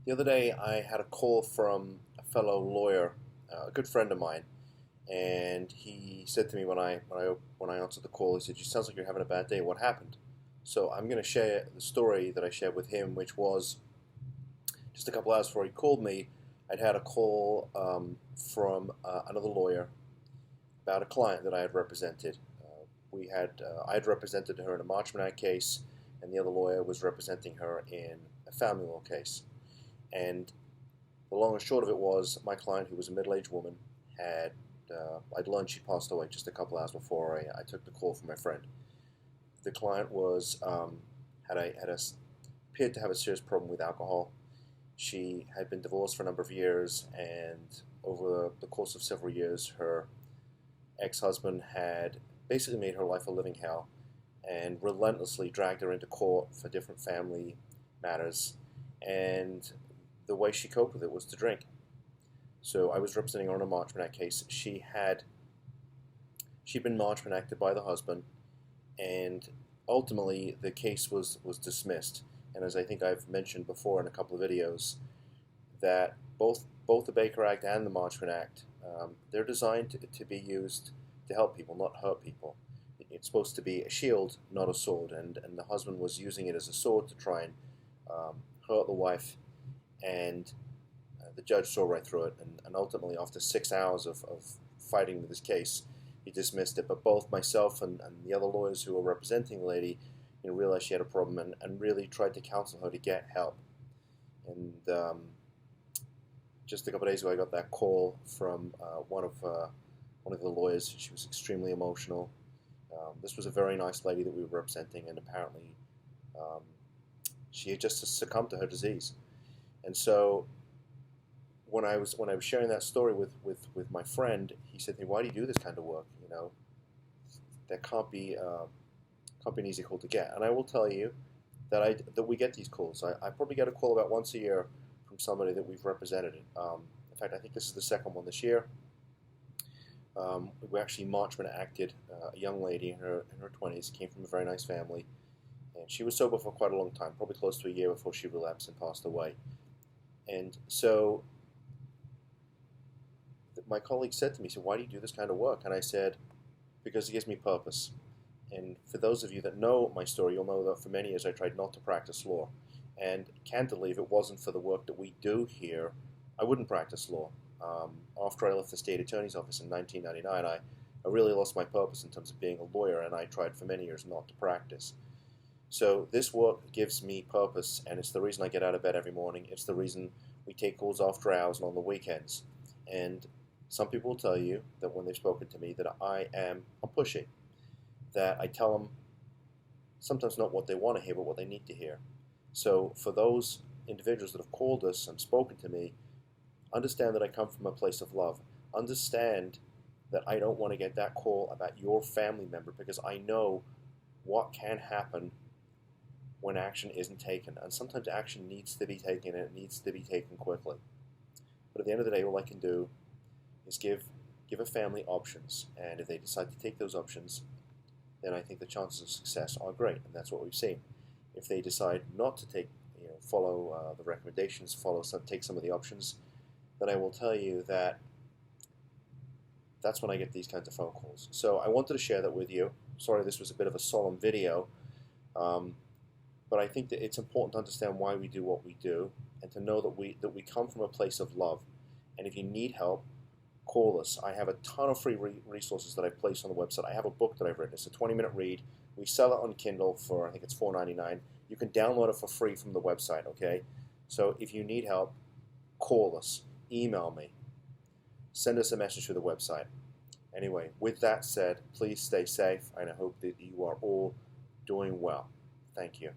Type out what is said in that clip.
The other day, I had a call from a fellow lawyer, a good friend of mine, and he said to me when I answered the call, he said, "You sounds like you're having a bad day. What happened?" So I'm going to share the story that I shared with him, which was just a couple hours before he called me. I'd had a call from another lawyer about a client that I had represented. I had represented her in a Marchman Act case, and the other lawyer was representing her in a family law case. And the long and short of it was, my client, who was a middle-aged woman, I'd learned she passed away just a couple hours before I took the call from my friend. The client was appeared to have a serious problem with alcohol. She had been divorced for a number of years, and over the course of several years, her ex-husband had basically made her life a living hell and relentlessly dragged her into court for different family matters. And the way she coped with it was to drink. So I was representing her on a Marchman Act case. She'd been Marchman Acted by the husband, and ultimately the case was dismissed. And as I think I've mentioned before in a couple of videos, that both the Baker Act and the Marchman Act, they're designed to be used to help people, not hurt people. It's supposed to be a shield, not a sword, and the husband was using it as a sword to try and hurt the wife, and the judge saw right through it, and ultimately, after 6 hours of fighting with this case, he dismissed it. But both myself and the other lawyers who were representing the lady, realized she had a problem and really tried to counsel her to get help. And just a couple of days ago, I got that call from one of the lawyers. She was extremely emotional. This was a very nice lady that we were representing, and apparently she had just succumbed to her disease. And so when I was sharing that story with my friend, he said to me, "Why do you do this kind of work? That can't be an easy call to get." And I will tell you that we get these calls. I probably get a call about once a year from somebody that we've represented. In fact, I think this is the second one this year. We actually Marchman Acted a young lady in her 20s, came from a very nice family, and she was sober for quite a long time, probably close to a year before she relapsed and passed away. And so my colleague said to me, he said, "Why do you do this kind of work?" And I said, "Because it gives me purpose." And for those of you that know my story, you'll know that for many years I tried not to practice law. And candidly, if it wasn't for the work that we do here, I wouldn't practice law. After I left the state attorney's office in 1999, I really lost my purpose in terms of being a lawyer, and I tried for many years not to practice. So this work gives me purpose, and it's the reason I get out of bed every morning. It's the reason we take calls after hours and on the weekends. And some people will tell you that when they've spoken to me that I'm pushy, that I tell them sometimes not what they want to hear, but what they need to hear. So for those individuals that have called us and spoken to me, understand that I come from a place of love. Understand that I don't want to get that call about your family member, because I know what can happen when action isn't taken. And sometimes action needs to be taken, and it needs to be taken quickly. But at the end of the day, all I can do is give a family options. And if they decide to take those options, then I think the chances of success are great, and that's what we've seen. If they decide not to follow the recommendations, take some of the options, then I will tell you that that's when I get these kinds of phone calls. So I wanted to share that with you. Sorry this was a bit of a solemn video, but I think that it's important to understand why we do what we do, and to know that we come from a place of love. And if you need help, call us. I have a ton of free resources that I've placed on the website. I have a book that I've written. It's a 20-minute read. We sell it on Kindle for, I think it's $4.99. You can download it for free from the website, okay? So if you need help, call us, email me, send us a message through the website. Anyway, with that said, please stay safe, and I hope that you are all doing well. Thank you.